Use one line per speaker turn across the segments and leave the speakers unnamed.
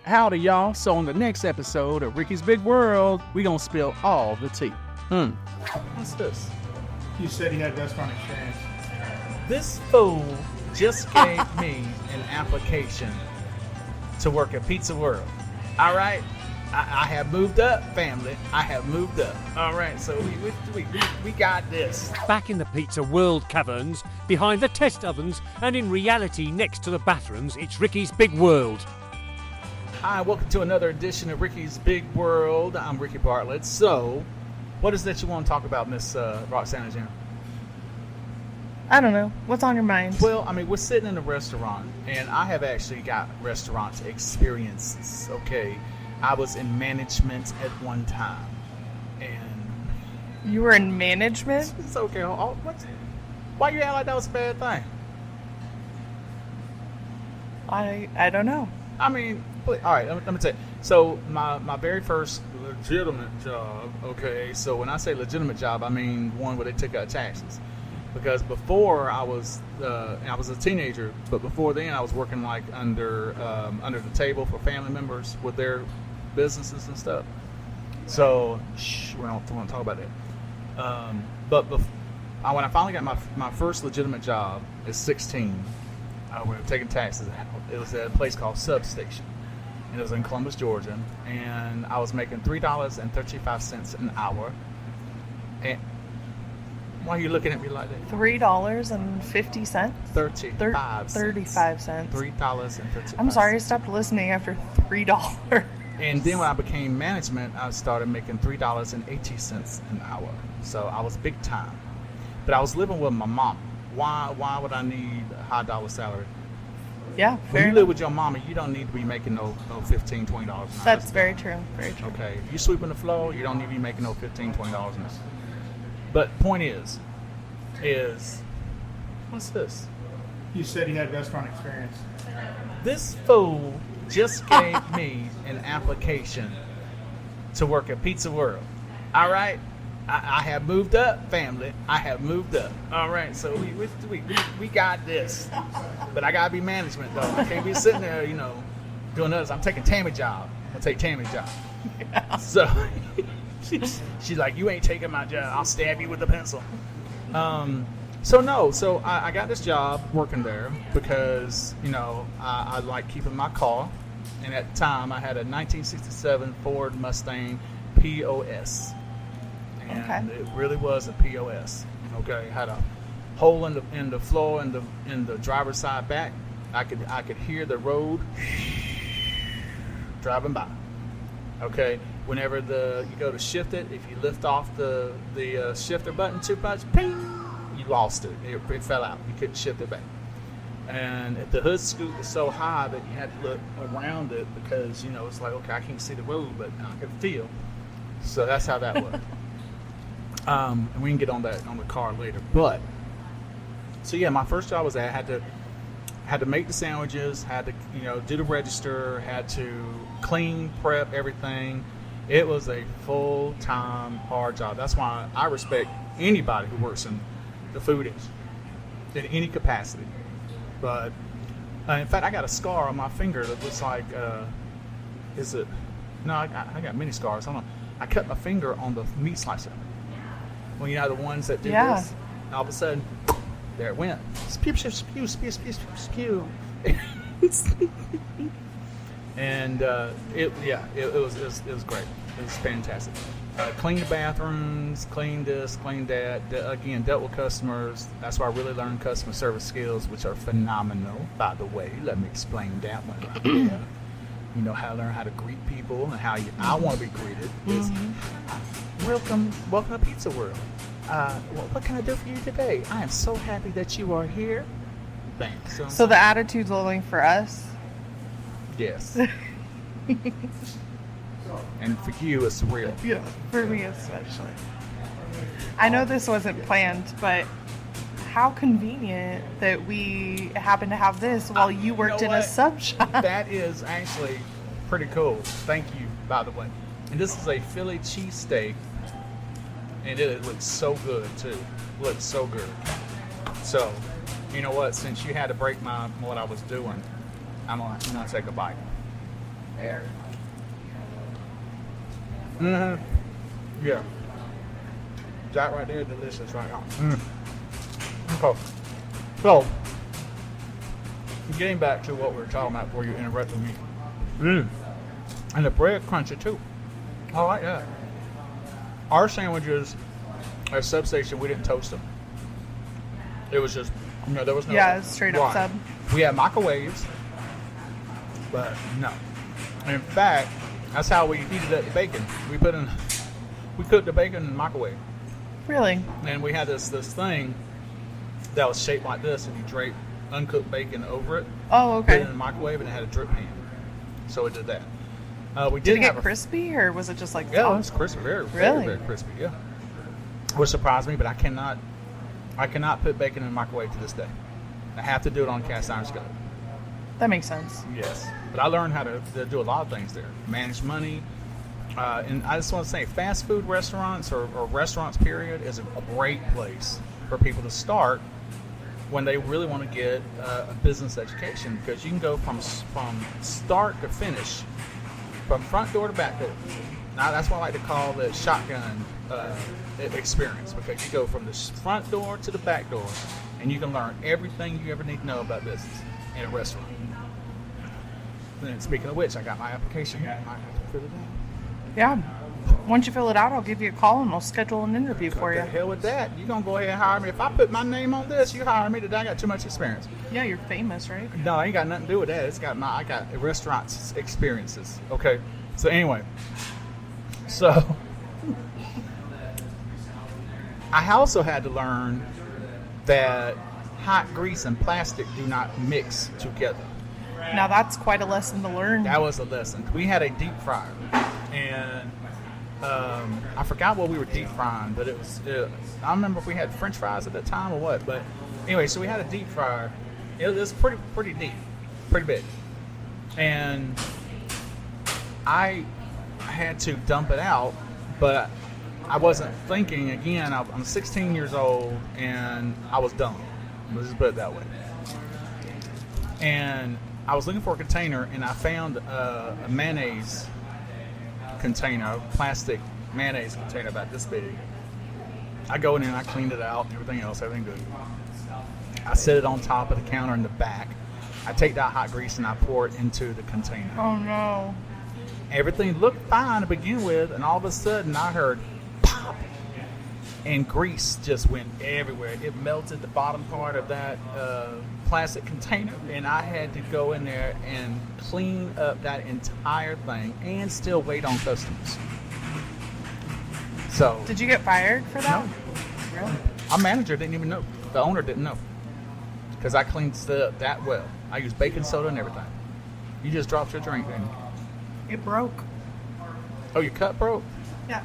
Howdy, y'all. So on the next episode of Ricky's Big World, we gonna spill all the tea. What's this?
You said he had restaurant experience.
This fool just gave me an application to work at Pizza World. All right? I have moved up, family. I have moved up. All right, so we got this.
Back in the Pizza World caverns, behind the test ovens, and in reality next to the bathrooms, it's Ricky's Big World.
Hi, welcome to another edition of Ricky's Big World. I'm Ricky Bartlett. So, what is that you want to talk about, Miss Roxana Jim?
I don't know. What's on your mind?
Well, I mean, we're sitting in a restaurant, and I have actually got restaurant experiences, okay? I was in management at one time, and...
You were in management?
It's okay. Why you act like that was a bad thing?
I don't know.
I mean, all right, let me tell you. So, my very first legitimate job, okay, so when I say legitimate job, I mean one where they took out taxes. Because before I was a teenager, but before then I was working like under the table for family members with their businesses and stuff. So we don't want to talk about that. When I finally got my first legitimate job at 16, we were taking taxes. It was at a place called Substation, and it was in Columbus, Georgia, and I was making $3.35 an hour. And why are you looking at me like that?
$3.50?
35
cents.
$3.35.
I'm sorry, I stopped listening after $3.
And then when I became management, I started making $3.80 an hour. So I was big time. But I was living with my mom. Why would I need a high dollar salary?
Yeah,
when you live with your mama, you don't need to be making no $15, $20 an hour.
That's very true. Very true.
Okay. If you sweeping the floor, you don't need to be making no $15, $20 an hour. But point is, what's this?
You said he had restaurant experience.
This fool just gave me an application to work at Pizza World. All right? I have moved up, family. I have moved up. All right, so we got this. But I got to be management, though. I can't be sitting there, doing others. I'm taking Tammy's job. I'll take Tammy's job. Yeah. So she's like, you ain't taking my job. I'll stab you with a pencil. So I got this job working there because, I like keeping my car. And at the time, I had a 1967 Ford Mustang POS. And it really was a POS. Okay, it had a hole in the floor in the driver's side back. I could hear the road driving by. Okay, whenever you go to shift it, if you lift off the shifter button too much, ping, you lost it. It fell out. You couldn't shift it back. And the hood scoop was so high that you had to look around it because it's like, okay, I can't see the road, but I can feel. So that's how that was. And we can get on the car later. But so yeah, my first job was that I had to make the sandwiches, had to do the register, had to clean, prep everything. It was a full-time hard job. That's why I respect anybody who works in the food industry in any capacity. But in fact, I got a scar on my finger that looks like I got many scars. Hold on. I cut my finger on the meat slicer. Well, the ones that do this, all of a sudden, there it went. Spew. And it was great. It was fantastic. Cleaned the bathrooms, cleaned this, cleaned that. Again, dealt with customers. That's where I really learned customer service skills, which are phenomenal, by the way. Let me explain that one. How to learn how to greet people and how I want to be greeted. Welcome to Pizza World. What can I do for you today? I am so happy that you are here. Thanks.
So the attitude's only for us?
Yes. And for you, it's real.
Yeah, for me especially. I know this wasn't planned, but how convenient that we happen to have this while you worked in a sub shop.
That is actually pretty cool. Thank you, by the way. And this is a Philly cheesesteak, and it looks so good too. Looks so good. So, you know what? Since you had to break what I was doing, I'm gonna take a bite. Mm-hmm. Yeah. That right there, delicious right now. Okay. So, getting back to what we were talking about before you interrupted me. And the bread crunchy too. I like that. Our sandwiches at Substation, we didn't toast them. It was just, there was no.
Yeah, it's straight up sub.
We had microwaves, but no. In fact, that's how we heated up the bacon. We cooked the bacon in the microwave.
Really?
And we had this thing that was shaped like this, and you drape uncooked bacon over it.
Oh,
Put it
okay.
in the microwave, and it had a drip pan. So it did that. We
Did it
have
get crispy, or was it just like?
Yeah, it was crispy, very,
Really?
very crispy. Yeah, which surprised me, but I cannot put bacon in the microwave to this day. I have to do it on a cast iron skillet.
That makes sense.
Yes, but I learned how to do a lot of things there. Manage money, and I just want to say, fast food restaurants or restaurants period is a great place for people to start when they really want to get a business education, because you can go from start to finish, from front door to back door. Now that's what I like to call the shotgun experience, because you go from the front door to the back door, and you can learn everything you ever need to know about business in a restaurant. And speaking of which, I got my application here. I have to fill it out.
Yeah. Once you fill it out, I'll give you a call and we'll schedule an interview for
What
you.
the hell with that? You gonna go ahead and hire me? If I put my name on this, you hire me today. I got too much experience.
Yeah, you're famous, right?
No, I ain't got nothing to do with that. I got restaurants experiences. Okay. So anyway, I also had to learn that hot grease and plastic do not mix together.
Now that's quite a lesson to learn.
That was a lesson. We had a deep fryer, and I forgot what we were deep frying, but it was. I don't remember if we had French fries at that time or what. But anyway, so we had a deep fryer. It was pretty deep, pretty big, and I had to dump it out, but I wasn't thinking. Again, I'm 16 years old, and I was dumb. Let's just put it that way. And I was looking for a container, and I found a mayonnaise container, a plastic mayonnaise container about this big. I go in there and I cleaned it out and everything good. I set it on top of the counter in the back. I take that hot grease and I pour it into the container.
Oh no.
Everything looked fine to begin with, and all of a sudden I heard pop, and grease just went everywhere. It melted the bottom part of that plastic container, and I had to go in there and clean up that entire thing and still wait on customers. So,
Did you get fired for that?
No.
Really?
Our manager didn't even know. The owner didn't know, because I cleaned stuff up that well. I used baking soda and everything. You just dropped your drink, didn't you?
It broke.
Oh, your cup broke?
Yes.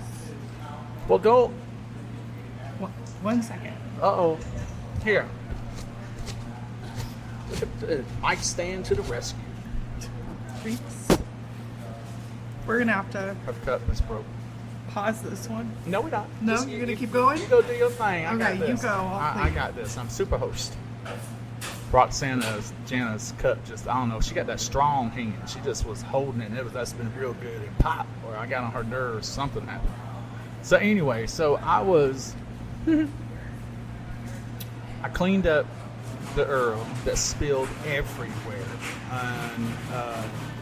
Well, go.
1 second.
Uh-oh. Here. Look at the mic stand to the rescue.
Thanks. We're gonna have to
Her cup is broke.
pause this one.
No, we don't.
No?
Just
You're gonna keep going?
You go do your thing. I got
Okay,
this.
you go. I'll
I
clean.
got this. I'm super host. Brought Jana's cup. Just, I don't know. She got that strong hand. She just was holding it. That's been real good. It popped, or I got on her nerves. Something happened. So anyway, I was. I cleaned up the herb that spilled everywhere, and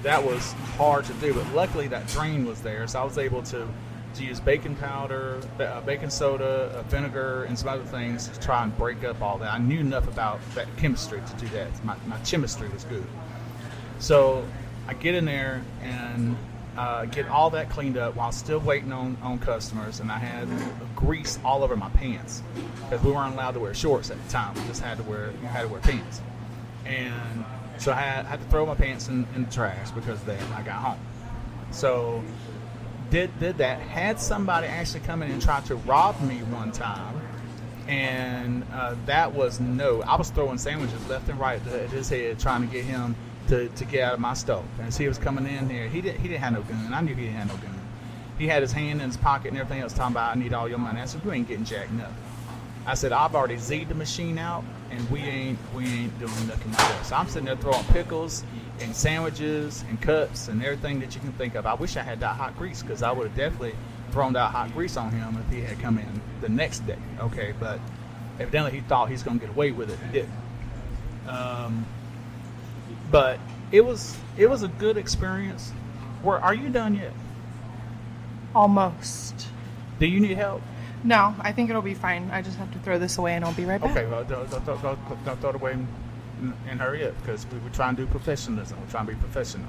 that was hard to do. But luckily, that drain was there, so I was able to use baking powder, baking soda, vinegar, and some other things to try and break up all that. I knew enough about that chemistry to do that. My chemistry was good. So I get in there and get all that cleaned up while still waiting on customers, and I had grease all over my pants because we weren't allowed to wear shorts at the time. We just had to wear pants, and so I had to throw my pants in the trash because of that. I got home, so did that. Had somebody actually come in and try to rob me one time, and that was no. I was throwing sandwiches left and right at his head, trying to get him to get out of my stove. And as he was coming in there, he didn't have no gun. I knew he didn't have no gun. He had his hand in his pocket and everything else, talking about, I need all your money. I said, you ain't getting jack nothing. I said, I've already Z'd the machine out, and we ain't doing nothing like that. So I'm sitting there throwing pickles and sandwiches and cups and everything that you can think of. I wish I had that hot grease, because I would have definitely thrown that hot grease on him if he had come in the next day. Okay, but evidently he thought he's going to get away with it. He didn't. But it was a good experience. Are you done yet?
Almost.
Do you need help?
No, I think it'll be fine. I just have to throw this away and I'll be right back.
Okay, well, don't throw it away and hurry up, because we're trying to do professionalism. We're trying to be professional.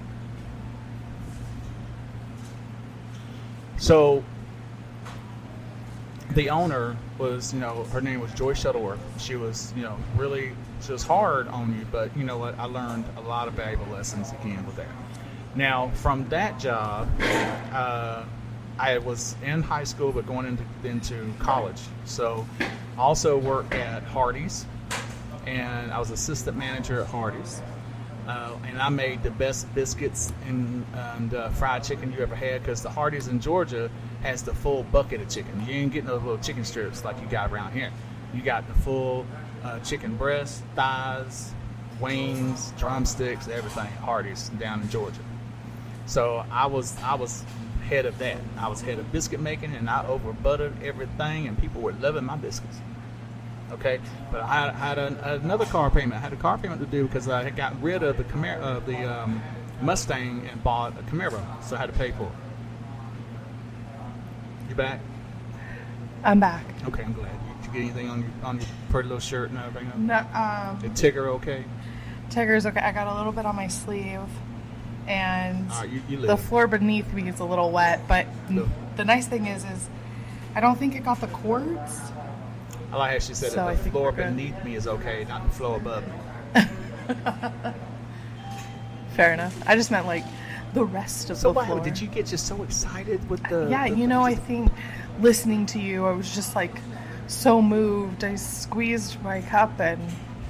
So the owner was, her name was Joy Shuttleworth. She was, she was hard on you, but you know what? I learned a lot of valuable lessons again with that. Now, from that job, I was in high school, but going into college. So I also worked at Hardee's, and I was assistant manager at Hardee's. And I made the best biscuits and fried chicken you ever had, because the Hardee's in Georgia has the full bucket of chicken. You ain't getting those little chicken strips like you got around here. You got the full chicken breast, thighs, wings, drumsticks, everything at Hardee's down in Georgia. So I was head of that. I was head of biscuit making, and I over buttered everything, and people were loving my biscuits. Okay, but I had another car payment. I had a car payment to do because I had got rid of the Mustang and bought a Camaro, so I had to pay for it. You back?
I'm back.
Okay, I'm glad. Did you get anything on your pretty little shirt and everything?
No,
Is Tigger okay?
Tigger's okay. I got a little bit on my sleeve, and
you
the floor beneath me is a little wet. But
Look.
the nice thing is I don't think it got the cords.
I like how she said
So I
that the
think
floor
we're good.
beneath me is okay, not the floor above me.
Fair enough. I just meant like the rest of
So
the
why
floor.
did you get just so excited with the?
Yeah, I think listening to you, I was just like so moved. I squeezed my cup, and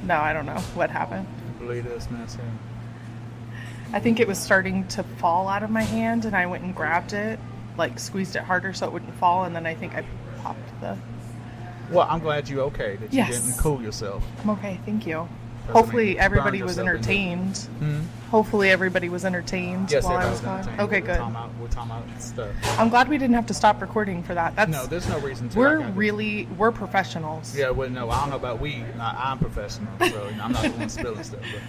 no, I don't know what happened.
Believe this, man.
I think it was starting to fall out of my hand, and I went and grabbed it, like squeezed it harder so it wouldn't fall, and then I think I popped the.
Well, I'm glad you're okay, that you
Yes.
didn't cool yourself.
I'm okay, thank you.
I
Hopefully
mean, you
everybody
burned
was
yourself into it.
entertained.
Hmm?
Hopefully everybody was entertained
Yes,
while I
everybody
was
was
gone.
entertained.
Okay, good.
We're talking about stuff.
I'm glad we didn't have to stop recording for that. That's
No, there's no reason to.
we're
I got this.
we're professionals.
Yeah, well, no, I don't know about we. I'm professional, so I'm not the one spilling stuff. But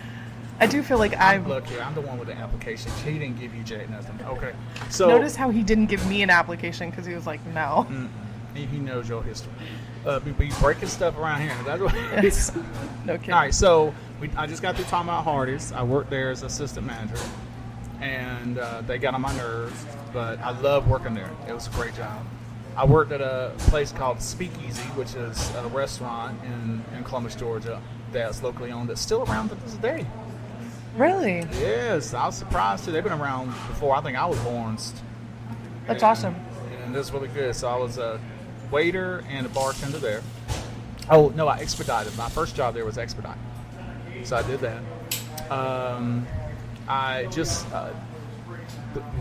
I do feel like
look here, I'm the one with the application. He didn't give you Jay nothing. Okay, so
notice how he didn't give me an application because he was like, no.
he knows your history. Be breaking stuff around here. That's what it is.
No kidding.
All right, so I just got through talking about Hardee's. I worked there as assistant manager, and they got on my nerves, but I love working there. It was a great job. I worked at a place called Speakeasy, which is a restaurant in Columbus, Georgia, that's locally owned, that's still around to this day.
Really?
Yes, I was surprised too. They've been around before I think I was born.
That's awesome.
And it was really good. So I was a waiter and a bartender there. Oh, no, I expedited. My first job there was expedite. So I did that. I just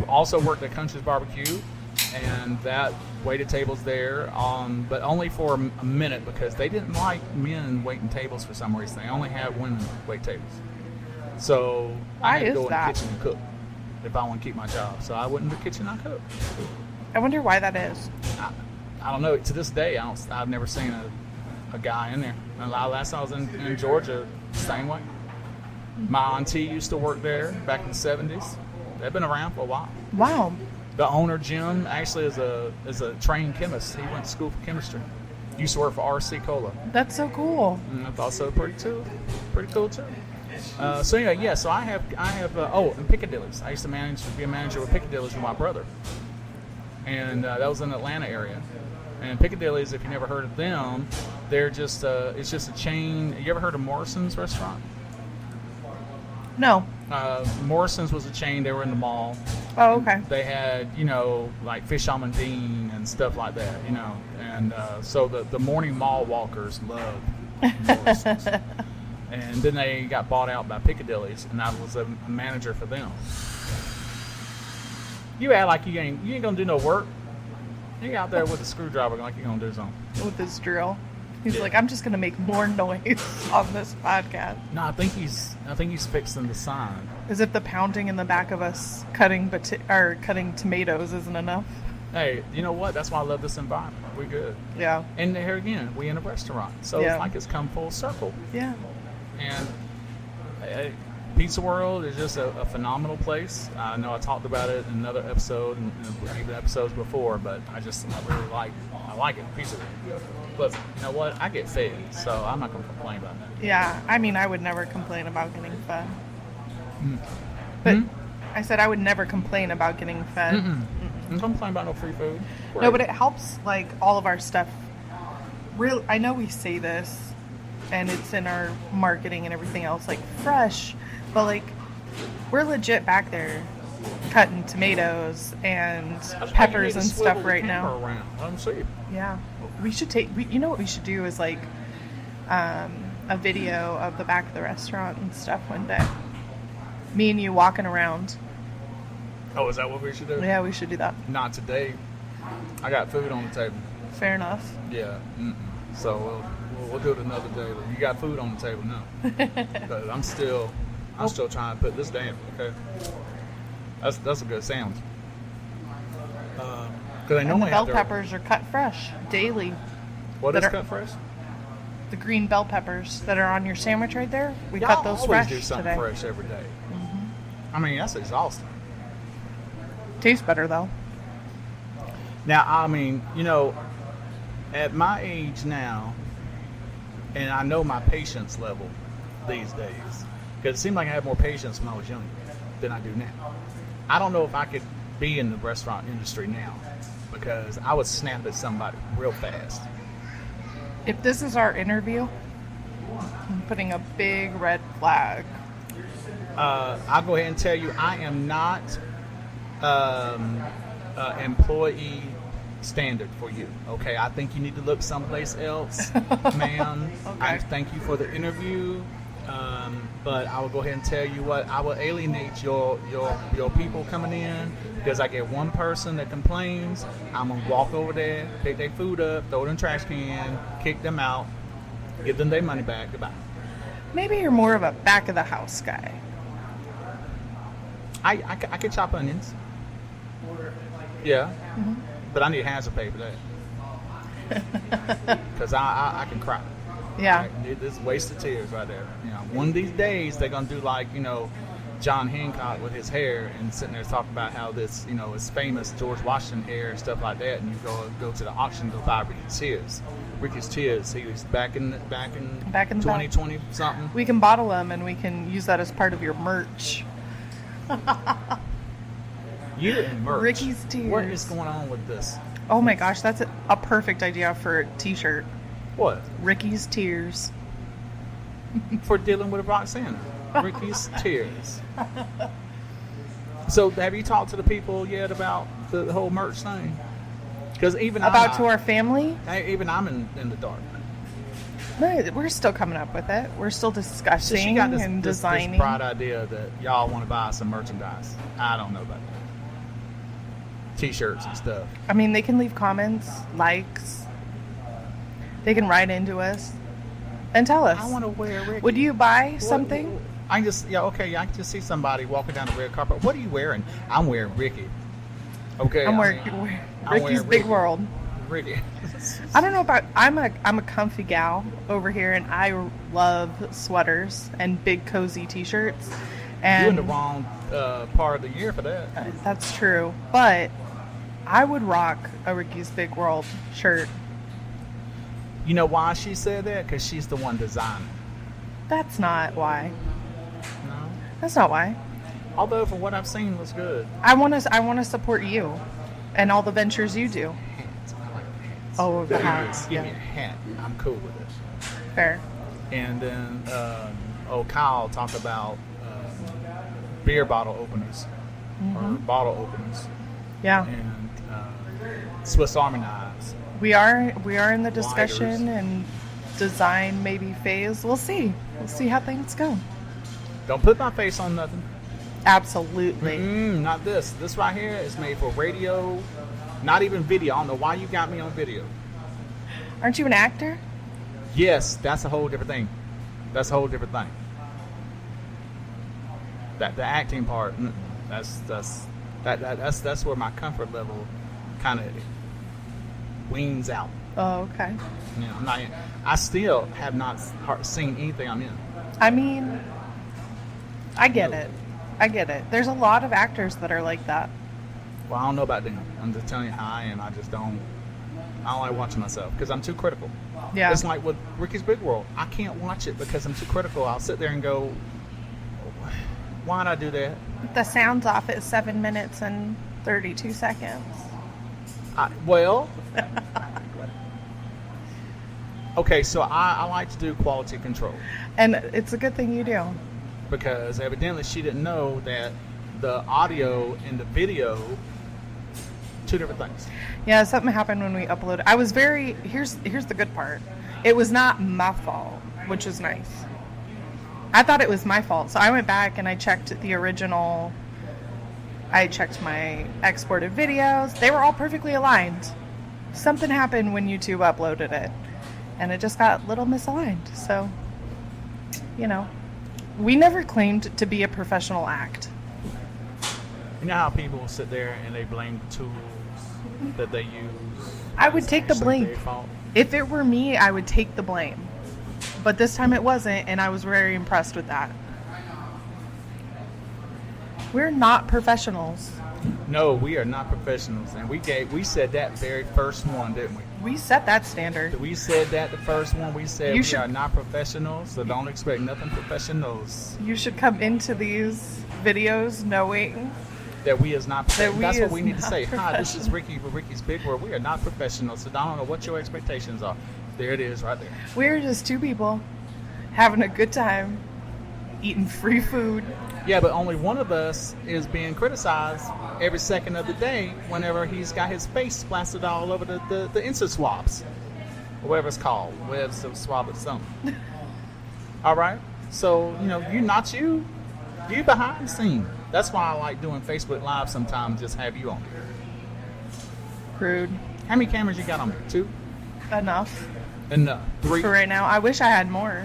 also worked at Country's Barbecue, and that waited tables there, but only for a minute because they didn't like men waiting tables for some reason. They only had women wait tables. So
Why
I had to
is
go in
that?
the kitchen and cook if I want to keep my job. So I went in the kitchen and I cooked.
I wonder why that is.
I don't know. To this day, I've never seen a guy in there. And last time I was in Georgia, same way. My auntie used to work there back in the 70s. They've been around for a while.
Wow.
The owner, Jim, actually is a trained chemist. He went to school for chemistry. Used to work for RC Cola.
That's so cool.
And I thought so pretty cool too. So anyway, yeah. So I have and Piccadilly's. I used to be a manager with Piccadilly's with my brother, and that was in the Atlanta area. And Piccadilly's, if you never heard of them, they're just it's just a chain. You ever heard of Morrison's restaurant?
No.
Morrison's was a chain. They were in the mall.
Oh, okay.
They had, like fish almondine and stuff like that, And so the morning mall walkers loved Morrison's. And then they got bought out by Piccadilly's, and I was a manager for them. You act like you ain't gonna do no work. You out there with a screwdriver like you're gonna do something.
With this drill. He's like, I'm just gonna make more noise on this podcast.
No, I think he's fixing the sign.
As if the pounding in the back of us cutting tomatoes isn't enough.
Hey, you know what? That's why I love this environment. We're good.
Yeah.
And here again, we in a restaurant, so
Yeah.
it's like it's come full circle.
Yeah.
And Pizza World is just a phenomenal place. I know I talked about it in another episode and even episodes before, but I really like it. Pizza World. But you know what? I get fed, so I'm not going to complain about that.
Yeah. I mean, I would never complain about getting fed. But I said I would never complain about getting fed.
I'm not complaining about no free food.
No, but it helps, like, all of our stuff. I know we say this, and it's in our marketing and everything else, like, fresh, but, like, we're legit back there cutting tomatoes and peppers and stuff right now.
Around. Let them see.
Yeah. We should you know what we should do is, like, a video of the back of the restaurant and stuff one day. Me and you walking around.
Oh, is that what we should do?
Yeah, we should do that.
Not today. I got food on the table.
Fair enough.
Yeah. So we'll do it another day. You got food on the table now. But I'm still trying to put this down. Okay. That's a good sound. Because I
And
normally
the bell
have
peppers are cut fresh daily.
What
that
is
are-
cut fresh?
The green bell peppers that are on your sandwich right there. We
Y'all
cut those
always
fresh
do something
today.
fresh every day. I mean, that's exhausting.
Tastes better though.
Now, I mean, you know, at my age now, and I know my patience level these days, because it seemed like I had more patience when I was younger than I do now. I don't know if I could be in the restaurant industry now, because I would snap at somebody real fast.
If this is our interview, I'm putting a big red flag.
I'll go ahead and tell you, I am not employee standard for you. Okay, I think you need to look someplace else, ma'am.
Okay.
I thank you for the interview, but I will go ahead and tell you what, I will alienate your people coming in, because I get one person that complains. I'm gonna walk over there, pick their food up, throw it in the trash can, kick them out, give them their money back. Goodbye.
Maybe you're more of a back of the house guy.
I can chop onions. Yeah, but I need hazard pay for that. Because I can cry.
Yeah.
Right? It's wasted tears right there. You know, one of these days they're gonna do like, you know, John Hancock with his hair and sitting there talking about how this, you know, is famous George Washington hair and stuff like that, and you go to the auction, go buy Ricky's Tears. Ricky's Tears. He was back in 2020 something.
We can bottle them and we can use that as part of your merch.
You and merch.
Ricky's Tears.
What is going on with this?
Oh my gosh, that's a perfect idea for a t-shirt.
What?
Ricky's Tears.
For dealing with Roxanna. Ricky's Tears. So, have you talked to the people yet about the whole merch thing? Because even
To our family?
I'm in the dark.
No, we're still coming up with it. We're still
So
discussing
she got this,
and
this
designing.
bright idea that y'all want to buy some merchandise. I don't know about that. T-shirts and stuff.
I mean, they can leave comments, likes. They can write into us and tell us.
I want to wear Ricky.
Would you buy something?
I can just see somebody walking down the red carpet. What are you wearing? I'm wearing Ricky. Okay.
I'm wearing Ricky's Big
Ricky.
World.
Ricky.
I don't know about. I'm a comfy gal over here, and I love sweaters and big cozy t-shirts. And
You're in the wrong part of the year for that.
That's true, but I would rock a Ricky's Big World shirt.
You know why she said that? Because she's the one designing.
That's not why.
No.
That's not why.
Although from what I've seen, it was good.
I want to support you and all the ventures you do.
Hats. I like hats.
Oh, the hats.
Give me a
Yeah,
hat. I'm cool with it.
fair.
And then, Kyle talked about beer bottle openers or bottle openers
Yeah,
and Swiss Army knives.
we are in the discussion
Lighters.
and design maybe phase. We'll see how things go.
Don't put my face on nothing.
Absolutely.
Not this. This right here is made for radio, not even video. I don't know why you got me on video.
Aren't you an actor?
Yes, that's a whole different thing. That's a whole different thing. That the acting part, that's where my comfort level kind of weans out.
Oh, okay.
You know, I still have not seen anything I'm in.
I mean, I get it. I get it. There's a lot of actors that are like that.
Well, I don't know about them. I'm just telling you how I am. I don't like watching myself because I'm too critical.
Yeah.
It's like with Ricky's Big World. I can't watch it because I'm too critical. I'll sit there and go, why'd I do that?
The sound's off at 7 minutes and 32 seconds.
Well, okay, so I like to do quality control.
And it's a good thing you do.
Because evidently she didn't know that the audio and the video, two different things.
Yeah, something happened when we uploaded. I was here's the good part. It was not my fault, which was nice. I thought it was my fault. So I went back and I checked the original. I checked my exported videos. They were all perfectly aligned. Something happened when YouTube uploaded it. And it just got a little misaligned. So, you know, we never claimed to be a professional act.
You know how people sit there and they blame the tools that they use?
I would take the blame.
Their fault?
If it were me, I would take the blame. But this time it wasn't, and I was very impressed with that. We're not professionals.
No, we are not professionals, and we said that very first one, didn't we?
We set that standard.
We said that the first one. We said
You
we
should-
are not professionals, so don't expect nothing professionals.
You should come into these videos knowing
That we is not.
That we
That's what
is
we need to
not
say. Hi, this is Ricky with Ricky's Big World. We are not professionals, so I don't know what your expectations are. There it is, right there.
we're just two people having a good time, eating free food.
Yeah, but only one of us is being criticized every second of the day whenever he's got his face plastered all over the insert swabs, or whatever it's called, web swab or something. All right, so you behind the scene. That's why I like doing Facebook Live sometimes. Just have you on there.
Rude.
How many cameras you got on there? 2?
Enough
Enough. 3.
for right now. I wish I had more.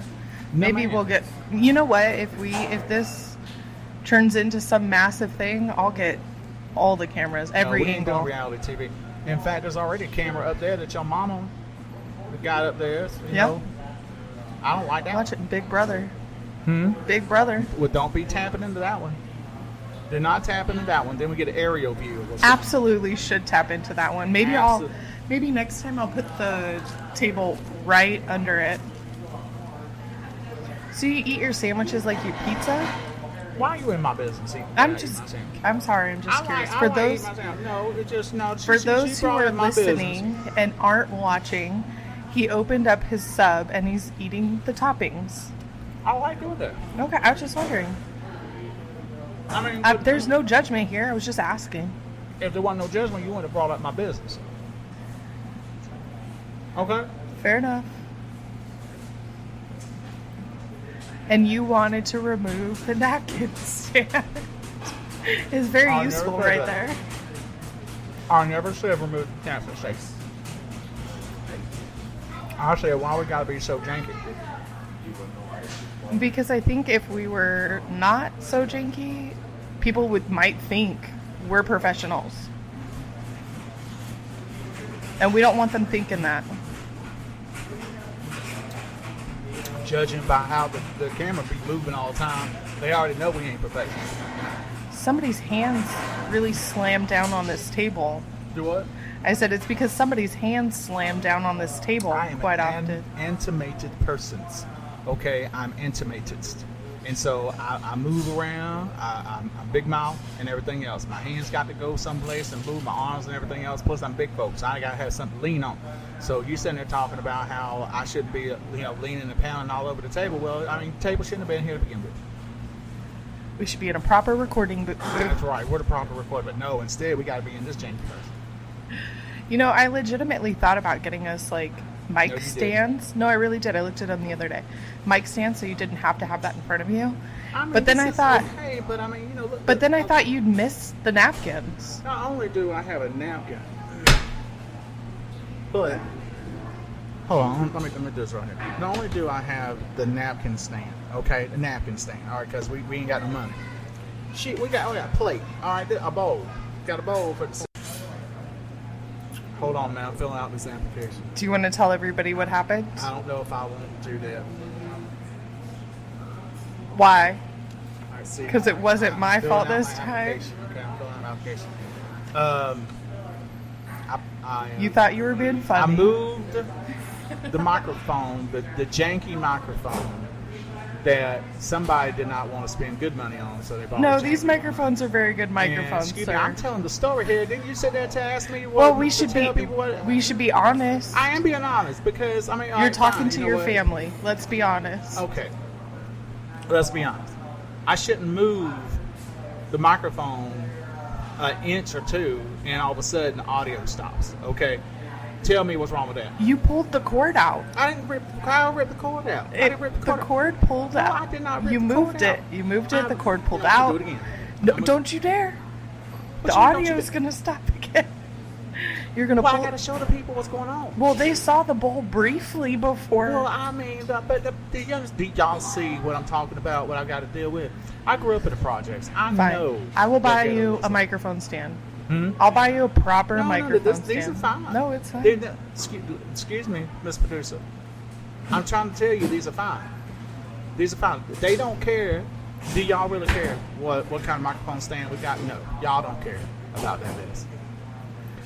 No,
Maybe
ma'am.
we'll get. You know what? If this turns into some massive thing, I'll get all the cameras, every
we ain't doing
angle.
reality TV. In fact, there's already a camera up there that your mama got up there. So, you
Yep.
know, I don't like that.
Watch it, Big Brother.
Hmm?
Big Brother.
Well, don't be tapping into that one. They're not tapping into that one. Then we get an aerial view. Of what's
Absolutely should tap into that one. Maybe
Absolutely.
maybe next time I'll put the table right under it. So you eat your sandwiches like you pizza?
Why are you in my business?
I'm sorry, I'm just curious. For those
no, it's just no.
for those who are listening and aren't watching, he opened up his sub and he's eating the toppings.
I like doing that.
Okay, I was just wondering.
I mean,
There's no judgment here. I was just asking.
if there wasn't no judgment, you wouldn't have brought up my business. Okay.
Fair enough. And you wanted to remove the napkin stand. It's very
I never
useful
said
right
that.
there.
I never said remove the cancer safe. I said why we gotta be so janky.
Because I think if we were not so janky, people might think we're professionals. And we don't want them thinking that.
Judging by how the camera be moving all the time, they already know we ain't professional.
Somebody's hands really slammed down on this table.
Do what?
I said it's because somebody's hands slammed down on this table
I am
quite
an
often.
intimated person. Okay, I'm intimated. And so I move around, I'm big mouth and everything else. My hands got to go someplace and move, my arms and everything else. Plus, I'm big folks. I got to have something to lean on. So you sitting there talking about how I should be, leaning and pounding all over the table. Well, I mean, the table shouldn't have been here to begin with.
We should be in a proper recording booth.
That's right. We're the proper record, but no. Instead, we got to be in this janky person.
You know, I legitimately thought about getting us like mic
No, you
stands. No, I really did. I looked at them the other day. Mic stands, so you didn't have to have that in front of you.
I mean,
But then
this
I
is
thought-
okay, but I mean, look.
But then I thought you'd miss the napkins.
Not only do I have a napkin, but Hold on, let me do this right here. Not only do I have the napkin stand, okay, the napkin stand, all right, because we ain't got no money. Shit, we got a plate, all right, a bowl. Got a bowl for the. Hold on, man, I'm filling out this application.
Do you want to tell everybody what happened?
I don't know if I want to do that.
Why?
All right, see.
Because it wasn't my
Filling
fault
out
this
my
time.
application. Okay, I'm filling out my application.
You thought you were being
I
funny.
moved the microphone, the janky microphone that somebody did not want to spend good money on, so they bought.
No,
a
these
janky
microphones are very good
And,
microphones,
excuse
sir.
me, I'm telling the story here. Didn't you sit there to ask me what?
Well, we
to
should
tell people what?
we should be honest.
I am being honest because I mean all
You're
right,
talking
fine,
to
you know
your
what?
family. Let's be honest.
Okay, let's be honest. I shouldn't move the microphone an inch or two, and all of a sudden the audio stops. Okay, tell me what's wrong with that.
You pulled the cord out.
I didn't rip. Kyle ripped the cord out. I didn't rip the cord out.
cord pulled
No,
out.
I did not rip
You
the
moved
cord
it.
out.
You moved it. The cord pulled
I'm gonna
out.
Do it again.
No,
I'm gonna-
don't you dare.
What
The
you mean, don't
audio
you
is going to stop again. You're going to
Well, I
pull.
gotta show the people what's going on.
Well, they saw the bowl briefly before.
Well, I mean, the youngest, do y'all see what I'm talking about? What I got to deal with? I grew up in the projects. I
Fine.
know.
I will buy
what
you
ghetto
a
is.
microphone stand.
Hmm?
I'll buy you a proper
No,
microphone
these
stand.
are fine.
No, it's fine.
Excuse me, Miss Producer. I'm trying to tell you, these are fine. These are fine. They don't care. Do y'all really care what kind of microphone stand we got? No, y'all don't care about that mess.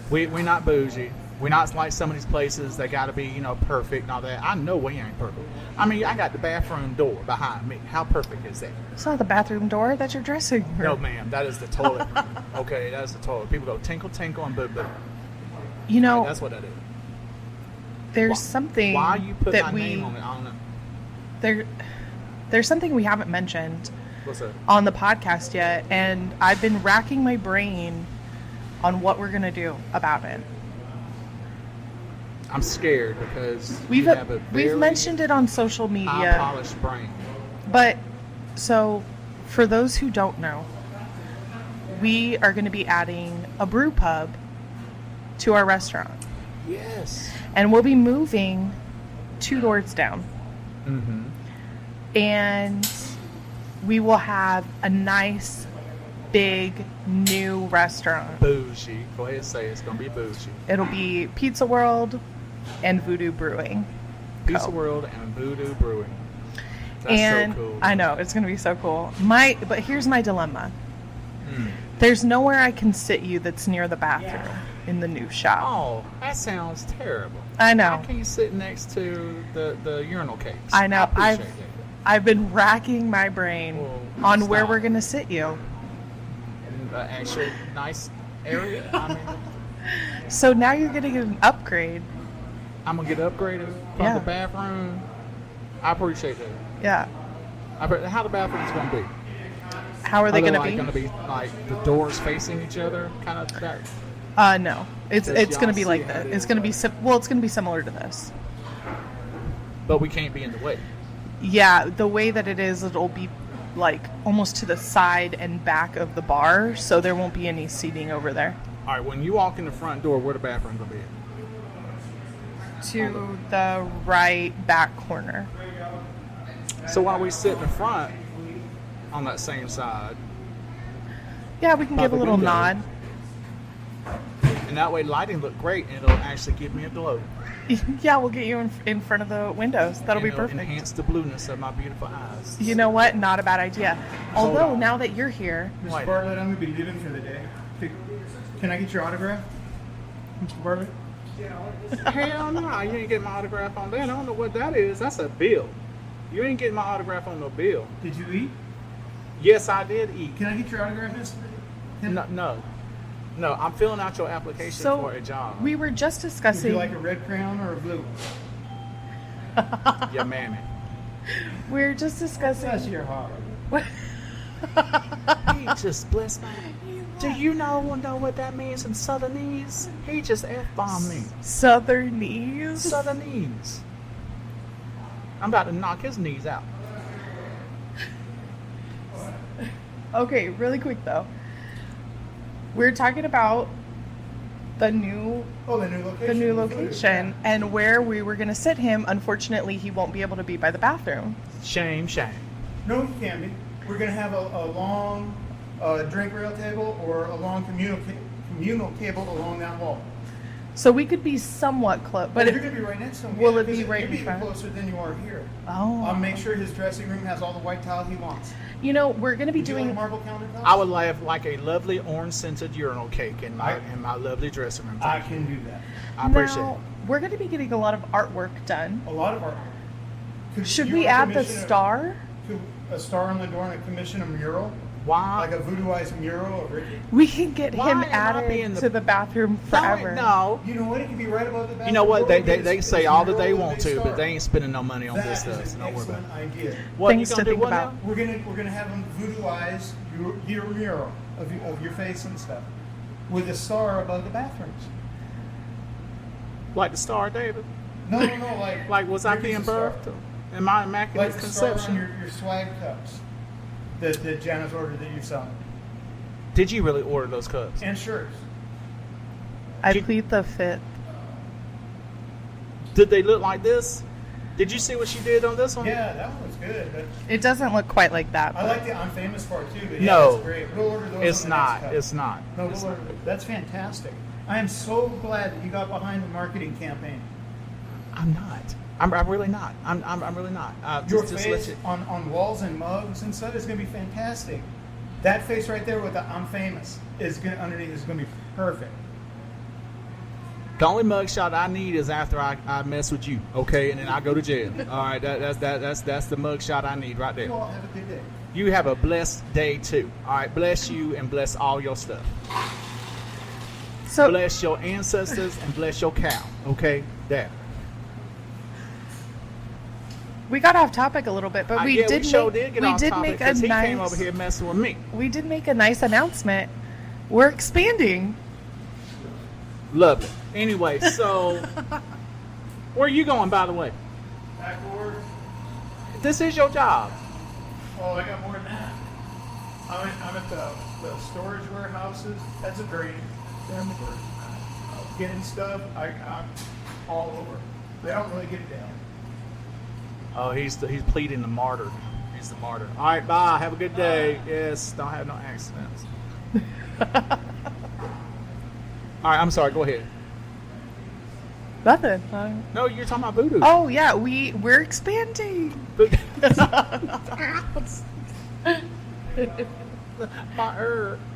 We're not bougie. We're not like some of these places that got to be, perfect and all that. I know we ain't perfect. I mean, I got the bathroom door behind me. How perfect is that?
It's not the bathroom door. That's your dressing room.
No, ma'am. That is the toilet. Okay, that is the toilet. People go tinkle, tinkle, and boo, boo.
You know,
That's what that is.
there's something
Why you put
that
my
we
name on it? I don't know.
there's something we haven't mentioned
What's that?
on the podcast yet, and I've been racking my brain on what we're gonna do about it.
I'm scared because
We've
you have a very
mentioned it on social media,
high-polished brain.
but so for those who don't know, we are going to be adding a brew pub to our restaurant,
Yes.
and we'll be moving 2 doors down,
Mm-hmm.
and we will have a nice big new restaurant.
Bougie. Go ahead and say it. It's going to be bougie.
It'll be Pizza World and Voodoo Brewing.
Pizza
Co.
World and Voodoo Brewing. That's
And
so cool.
I know it's going to be so cool. But here's my dilemma.
Mm.
There's nowhere I can sit you that's near the bathroom in the new shop.
Oh, that sounds terrible.
I know.
How can you sit next to the urinal cakes?
I know.
appreciate that.
I've been racking my brain
Well,
on where
stop.
we're going to sit you.
Actual nice area. I mean,
So now you're going to get an upgrade.
I'm going to get upgraded from
Yeah.
the bathroom. I appreciate that.
Yeah.
How the bathroom's going to be?
How are they going to
like
be?
going to be like the doors facing each other, kind of that?
No. It's
Does
going to
y'all
be
see
like
how
that.
it
It's
is?
going to be it's going to be similar to this.
But we can't be in the way.
Yeah, the way that it is, it'll be like almost to the side and back of the bar, so there won't be any seating over there.
All right, when you walk in the front door, where the bathroom going to be?
To the right back corner.
So while we sit in the front on that same side,
Yeah, we can
By
give a
the
little
window.
nod.
and that way lighting look great, and it'll actually give me a glow.
Yeah, we'll get you in front of the windows. That'll
And
be
it'll
perfect.
enhance the blueness of my beautiful eyes.
You know what? Not a bad idea.
Hold
Although
on.
now that you're here,
Mr.
Wait.
Bartlett, I'm going to be leaving for the day. Can I get your autograph? Mr. Bartlett?
Hell no, you ain't getting my autograph on that. I don't know what that is. That's a bill. You ain't getting my autograph on no bill.
Did you eat?
Yes, I did eat.
Can I get your autograph, miss?
No, I'm filling out your application
so
for a job.
we were just
Would
discussing.
you like a red crown or a blue?
Yeah, mammy.
We were just discussing.
Bless your heart.
He just blessed my. Do you know what that means in Southernese? He just F-bombed me.
Southernese.
Southernese. I'm about to knock his knees out.
Okay, really quick though. We're talking about the new
Oh, the new location.
the new
the voodoo,
location,
yeah.
and where we were going to sit him. Unfortunately, he won't be able to be by the bathroom.
Shame.
No, he can be. We're going to have a long drink rail table or a long communal table along that wall.
So we could be somewhat close, but
you're going to be right next to him.
Will
yeah,
it be right
You'll
in
be
front?
closer than you are here.
Oh.
I'll make sure his dressing room has all the white tile he wants.
You know, we're going to be
Would you like
doing.
marble countertops?
I would like a lovely orange scented urinal cake in my lovely dressing room.
I can do that.
I appreciate
Now,
it.
we're going to be getting a lot of artwork done.
A lot of art.
Should we add the star?
A star on the door and a commission a mural?
Why?
Like a voodooized mural of Ricky?
We can get
Why
him
am I being
added to the bathroom
No,
forever.
no.
You know what? It could be right above the bathroom.
You know what?
door.
They
It's
say
a
all that
mural
they
with a
want
big
to,
star.
but they ain't spending no money on
That
this
is
stuff.
an
So don't worry about
excellent
it.
idea.
What,
Things
you
to
gonna do
think
what
about.
now?
We're gonna have him voodooize your mural of your face and stuff with a star above the bathrooms.
Like the Star of David.
No, like
Like was I
Ricky's
being
a star.
birthed? In my immaculate
Like the star on
conception?
your swag cups that Janice ordered that you're selling,
Did you really order those cups?
and shirts.
I
Did-
plead the fifth.
Did they look like this? Did you see what she did on this one?
Yeah, that one was good. But
It doesn't look quite like that.
I
but-
like the I'm famous part too. But yeah,
No.
that's great. We'll order those.
It's
on the next
not.
cup.
It's not.
No,
It's
we'll order. That's fantastic. I am so glad that you got behind the marketing campaign.
I'm not. I'm really not. I'm really not.
Your
Just
face
let you.
on walls and mugs and stuff is going to be fantastic. That face right there with the I'm famous is going underneath is going to be perfect.
The only mugshot I need is after I mess with you, okay, and then I go to jail. All right, that's the mugshot I need right
You
there.
all have a good day.
You have a blessed day too. All right, bless you and bless all your stuff.
So
Bless your ancestors and bless your cow. Okay, there.
we got off topic a little bit, but we
Yeah,
did
we sure
make,
did get
we
off
did
topic
make a
because he
nice
came over here messing with me.
we did make a nice announcement. We're expanding.
Lovely. Anyway, so where are you going, by the way?
Backward.
This is your job.
Oh, I got more than that. I'm at the storage warehouses. That's a drain. I'm getting stuff. I'm all over. They don't really get it down.
Oh, he's pleading the martyr. He's the martyr. All right, bye. Have a good day. Yes, don't have no accidents. All right, I'm sorry. Go ahead.
Nothing.
No, you're talking about voodoo.
Oh yeah, we're expanding.
My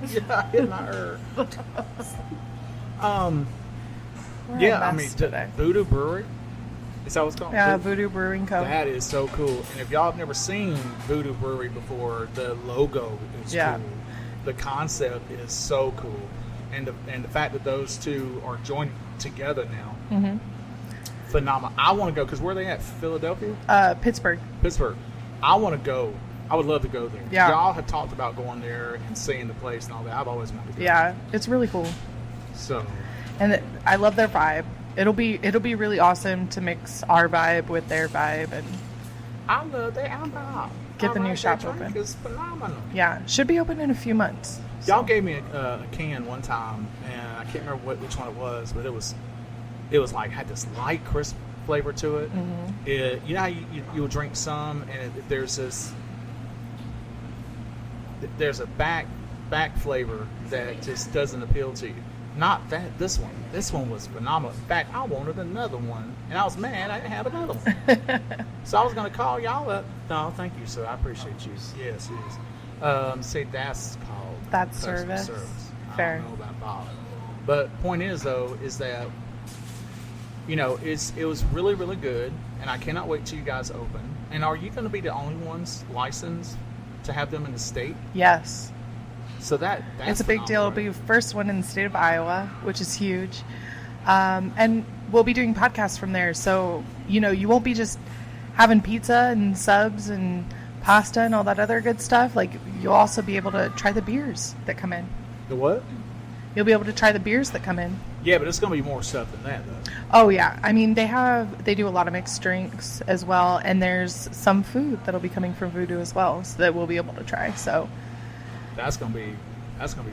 yeah, hit my
We're a
yeah, I
mess
mean,
today.
Voodoo Brewery. Is that what's called?
Yeah, Voodoo Brewing Co.
That is so cool. And if y'all have never seen Voodoo Brewery before, the logo is
Yeah.
cool. The concept is so cool. And the fact that those two are joining together now,
Mm-hmm.
phenomenal. I want to go, because where are they at? Philadelphia?
Pittsburgh.
Pittsburgh. I want to go. I would love to go there.
Yeah.
Y'all have talked about going there and seeing the place and all that. I've always wanted to go.
Yeah, it's really cool,
So,
and I love their vibe. It'll be really awesome to mix our vibe with their vibe, and
I love their alcohol.
Get the new
Their
shop
drink
open.
is phenomenal.
yeah, should be open in a few months.
Y'all gave me a can one time, and I can't remember which one it was, but it was like had this light crisp flavor to it.
Mm-hmm.
You know how you'll drink some, and there's a back flavor that just doesn't appeal to you. Not that this one. This one was phenomenal. In fact, I wanted another one, and I was mad I didn't have another one. So I was going to call y'all up. No, thank you, sir. I appreciate you. Yes, yes. Say that's called
That's
customer
service.
I
Fair.
don't know about Bob. But point is, though, is that, you know, it was really, really good, and I cannot wait till you guys open. And are you going to be the only ones licensed to have them in the state?
Yes,
So that's
it's a big deal. It'll be
phenomenal.
the first one in the state of Iowa, which is huge, and we'll be doing podcasts from there. So you won't be just having pizza and subs and pasta and all that other good stuff. Like, you'll also be able to try the beers that come in.
The what?
You'll be able to try the beers that come in.
Yeah, but it's going to be more stuff than that, though.
Oh yeah, I mean they do a lot of mixed drinks as well, and there's some food that'll be coming from Voodoo as well, so that we'll be able to try. So
That's gonna be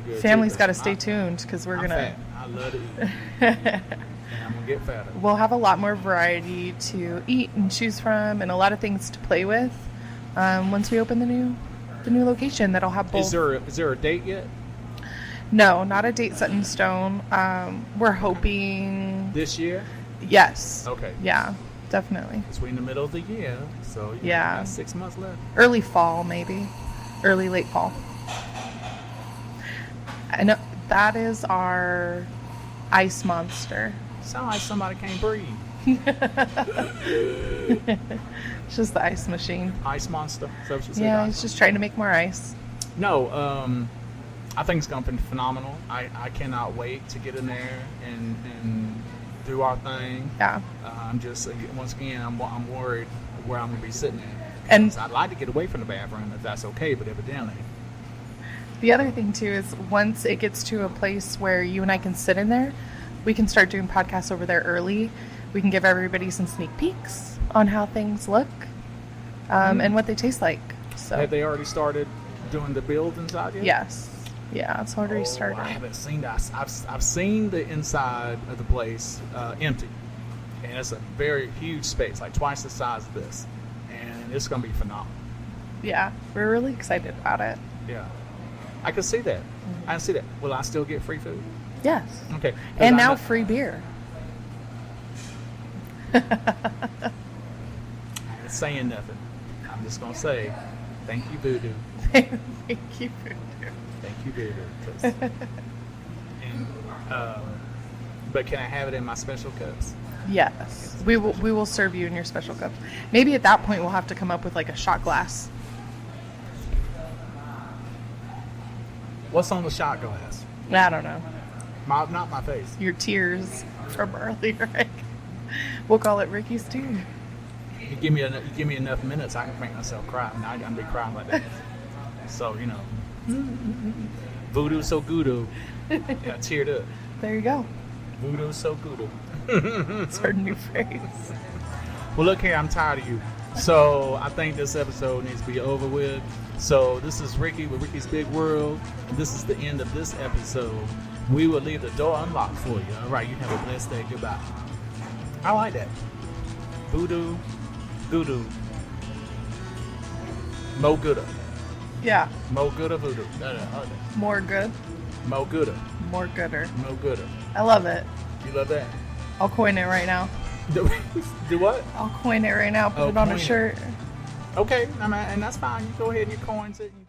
good.
family's
too,
got to
'cause
stay tuned because we're
I'm
gonna.
fat. I love to eat. And I'm going to get fatter.
We'll have a lot more variety to eat and choose from, and a lot of things to play with once we open the new location. That'll have both.
Is there a date yet?
No, not a date set in stone. We're hoping
This year?
yes.
Okay.
Yeah, definitely.
Because we're in the middle of the year, so you
Yeah.
got 6 months left.
Early fall, maybe. Early late fall. I know that is our ice monster.
Sound like somebody can't breathe.
It's just the ice machine.
Ice monster. Is that what you said?
Yeah,
Ice
he's just trying to make more ice.
No, I think it's going to be phenomenal. I cannot wait to get in there and do our thing.
Yeah.
I'm just, once again, I'm worried where I'm going to be sitting at.
And
I'd like to get away from the bathroom if that's okay, but evidently.
the other thing too is once it gets to a place where you and I can sit in there, we can start doing podcasts over there early. We can give everybody some sneak peeks on how things look and what they taste like. So
Have they already started doing the build inside yet?
yes, yeah, it's already started.
I haven't seen that. I've seen the inside of the place empty, and it's a very huge space, like twice the size of this, and it's going to be phenomenal.
Yeah, we're really excited about it.
Yeah, I can see that. I can see that. Will I still get free food?
Yes,
Okay. 'Cause
and
I'm
now
not-
free beer.
I ain't saying nothing. I'm just gonna say, thank you, Voodoo.
Thank you.
Thank you, Voodoo. 'Cause- and, but can I have it in my special cups?
Yes, we will serve you in your special cups. Maybe at that point we'll have to come up with like a shot glass.
What's on the shot glass?
I don't know.
Not my face.
Your tears from earlier. We'll call it Ricky's tears.
You give me enough minutes, I can make myself cry. Now I'm gonna be crying like that. So Voodoo so goodoo. Got teared up.
There you go.
Voodoo so goodoo.
It's our new phrase.
Well, look here, I'm tired of you. So I think this episode needs to be over with. So this is Ricky with Ricky's Big World. And this is the end of this episode. We will leave the door unlocked for you. All right, you have a blessed day. Goodbye. I like that. Voodoo, goodoo. Mo gooda.
Yeah,
Mo gooda voodoo.
more good,
Mo gooda.
more gooder.
Mo gooda.
I love it.
You love that?
I'll coin it right now.
Do what?
I'll coin it right now. Put
Oh,
it on a
coin it.
shirt.
Okay, and that's fine. You go ahead and you coins it. And